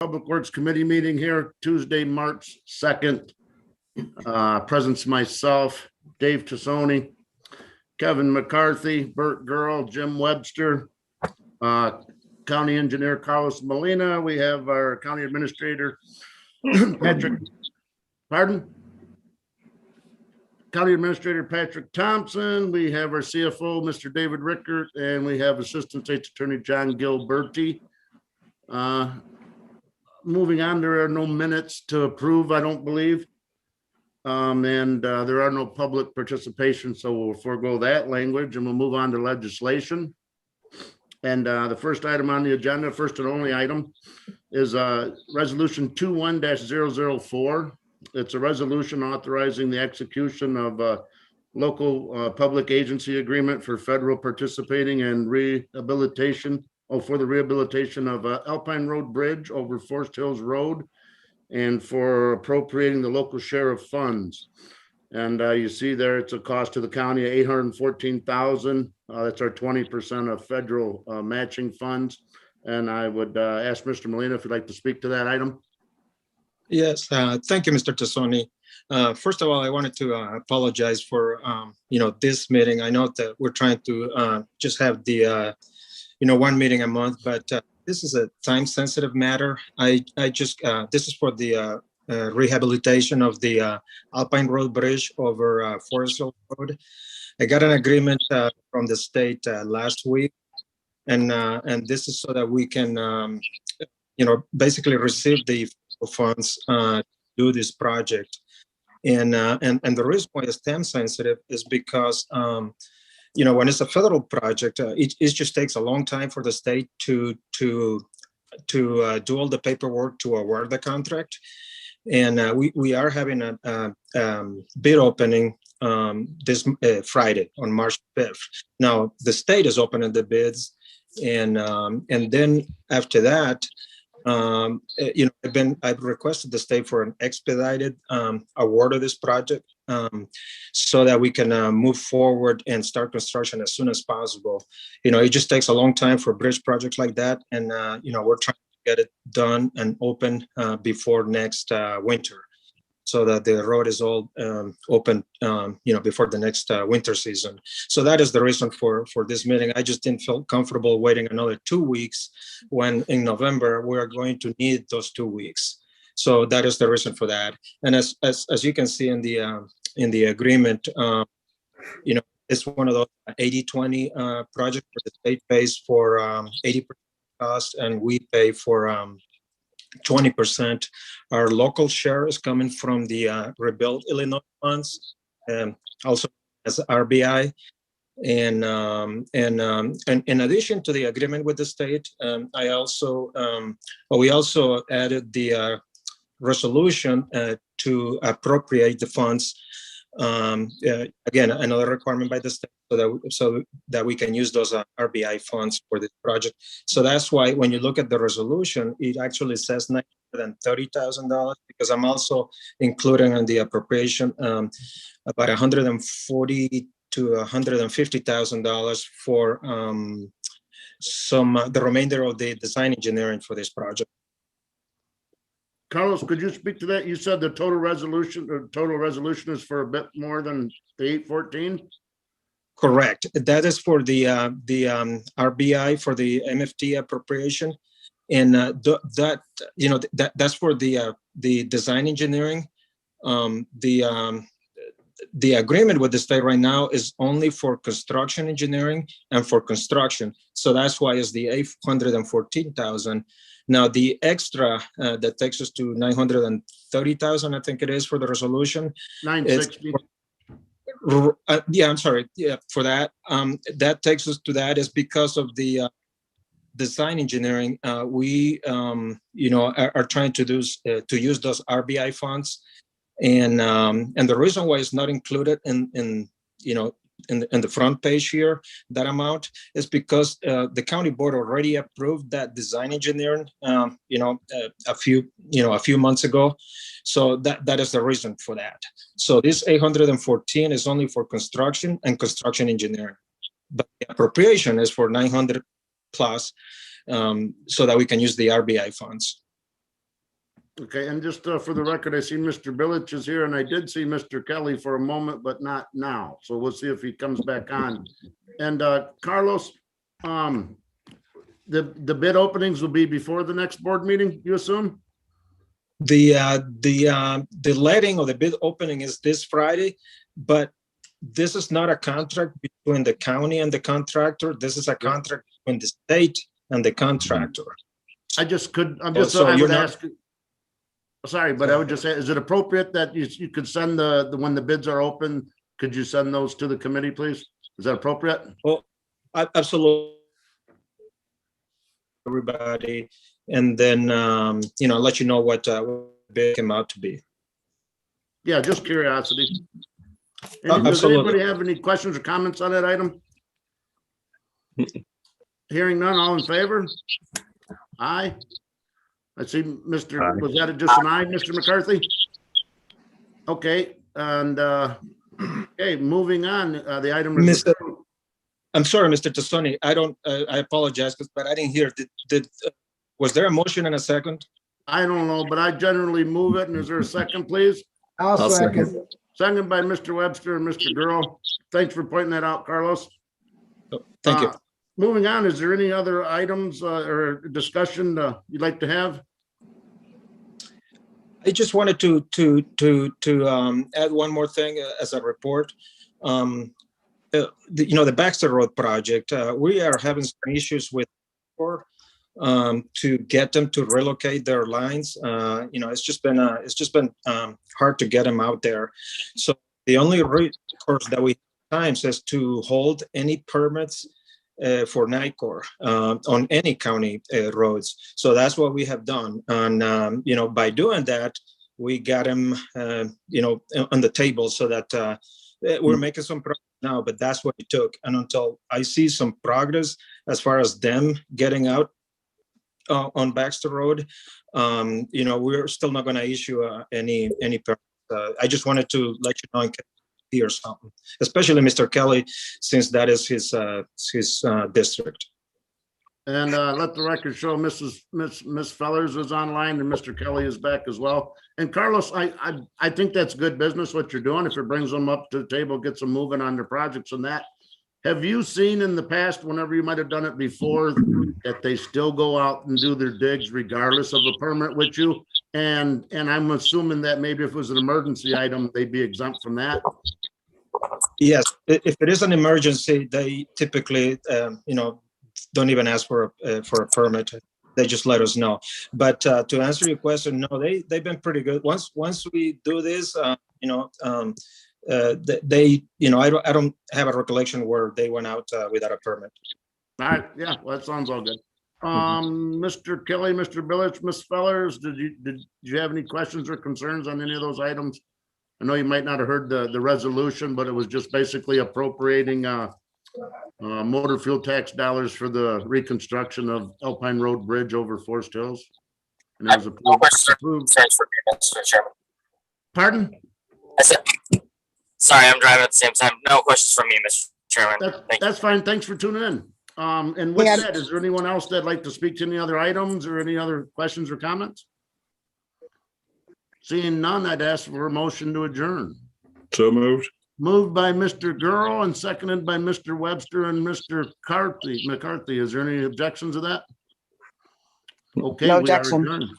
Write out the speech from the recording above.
Public Works Committee meeting here Tuesday, March 2nd. Presence myself, Dave Tassoni, Kevin McCarthy, Bert Girl, Jim Webster, County Engineer Carlos Molina. We have our County Administrator Patrick, pardon? County Administrator Patrick Thompson. We have our CFO, Mr. David Rickert, and we have Assistant State's Attorney John Gilberti. Moving on, there are no minutes to approve, I don't believe. And there are no public participation, so we'll forego that language and we'll move on to legislation. And the first item on the agenda, first and only item, is Resolution 21-004. It's a resolution authorizing the execution of a local public agency agreement for federal participating in rehabilitation, for the rehabilitation of Alpine Road Bridge over Forest Hills Road, and for appropriating the local share of funds. And you see there, it's a cost to the county of $814,000. That's our 20% of federal matching funds. And I would ask Mr. Molina if you'd like to speak to that item. Yes, thank you, Mr. Tassoni. First of all, I wanted to apologize for this meeting. I know that we're trying to just have the one meeting a month, but this is a time-sensitive matter. This is for the rehabilitation of the Alpine Road Bridge over Forest Hill Road. I got an agreement from the state last week, and this is so that we can, basically receive the funds to do this project. And the reason why it's time-sensitive is because when it's a federal project, it just takes a long time for the state to do all the paperwork to award the contract. And we are having a bid opening this Friday on March 5th. Now the state is opening the bids, and then after that, I've requested the state for an expedited award of this project, so that we can move forward and start construction as soon as possible. It just takes a long time for bridge projects like that, and we're trying to get it done and open before next winter, so that the road is all open, before the next winter season. So that is the reason for this meeting. I just didn't feel comfortable waiting another 2 weeks when in November we're going to need those 2 weeks. So that is the reason for that. And as you can see in the agreement, it's one of those 80-20 projects where the state pays for 80% cost and we pay for 20%. Our local share is coming from the Rebuild Illinois funds, and also as RBI. And in addition to the agreement with the state, we also added the resolution to appropriate the funds. Again, another requirement by the state, so that we can use those RBI funds for this project. So that's why when you look at the resolution, it actually says $930,000, because I'm also including in the appropriation about $140,000 to $150,000 for the remainder of the design engineering for this project. Carlos, could you speak to that? You said the total resolution is for a bit more than the 814? Correct. That is for the RBI for the MFT appropriation, and that's for the design engineering. The agreement with the state right now is only for construction engineering and for construction. So that's why it's the $814,000. Now the extra that takes us to $930,000, I think it is, for the resolution. 960. I'm sorry. Yeah, for that. That takes us to that is because of the design engineering. We are trying to use those RBI funds, and the reason why it's not included in the front page here, that amount, is because the county board already approved that design engineering, a few months ago. So that is the reason for that. So this 814 is only for construction and construction engineering, but the appropriation is for 900 plus, so that we can use the RBI funds. Okay, and just for the record, I see Mr. Billich is here, and I did see Mr. Kelly for a moment, but not now. So we'll see if he comes back on. And Carlos, the bid openings will be before the next board meeting, you assume? The letting of the bid opening is this Friday, but this is not a contract between the county and the contractor. This is a contract between the state and the contractor. I'm just, So I you're would not- ask, sorry, but I would just say, is it appropriate that you could send when the bids are open, could you send those to the committee, please? Is that appropriate? Absolutely. Everybody, and then, let you know what bid came out to be. Yeah, just curiosity. Oh, Does absolutely. anybody have any questions or comments on that item? Hearing none, all in favor? Aye. I see Mr., was that just an aye, Mr. McCarthy? Okay, and, okay, moving on, the item is. I'm sorry, Mr. Tassoni, I apologize, but I didn't hear, was there a motion and a second? I don't know, but I generally move it. And is there a second, please? I'll second. Second by Mr. Webster and Mr. Girl. Thanks for pointing that out, Carlos. Thank you. Moving on, is there any other items or discussion you'd like to have? I just wanted to add one more thing as a report. The Baxter Road project, we are having some issues with to get them to relocate their lines. It's just been hard to get them out there. So the only recourse that we have times is to hold any permits for NICOR on any county roads. So that's what we have done. And, by doing that, we got them, on the table so that we're making some progress now, but that's what it took. And until I see some progress as far as them getting out on Baxter Road, we're still not going to issue any permits. I just wanted to let you know in case you hear something, especially Mr. Kelly, since that is his district. And let the record show Miss Fellers is online and Mr. Kelly is back as well. And Carlos, I think that's good business what you're doing. If it brings them up to the table, gets them moving on their projects and that. Have you seen in the past, whenever you might have done it before, that they still go out and do their digs regardless of a permit with you? And I'm assuming that maybe if it was an emergency item, they'd be exempt from that. Yes, if it is an emergency, they typically, don't even ask for a permit. They just let us know. But to answer your question, no, they've been pretty good. Once we do this, I don't have a recollection where they went out without a permit. All right, yeah, well, that sounds all good. Mr. Kelly, Mr. Billich, Ms. Fellers, did you have any questions or concerns on any of those items? I know you might not have heard the resolution, but it was just basically appropriating motor fuel tax dollars for the reconstruction of Alpine Road Bridge over Forest Hills. And it was approved. Thanks for me, Mr. Chairman. Pardon? I said, sorry, I'm driving at the same time. No questions from me, Mr. Chairman. Thank you. That's fine. Thanks for tuning in. And with that, is there anyone else that'd like to speak to any other items or any other questions or comments? Seeing none, I'd ask for a motion to adjourn. So moved. Moved by Mr. Girl and seconded by Mr. Webster and Mr. McCarthy. Is there any objections to that? Okay, No we are objection. adjourned.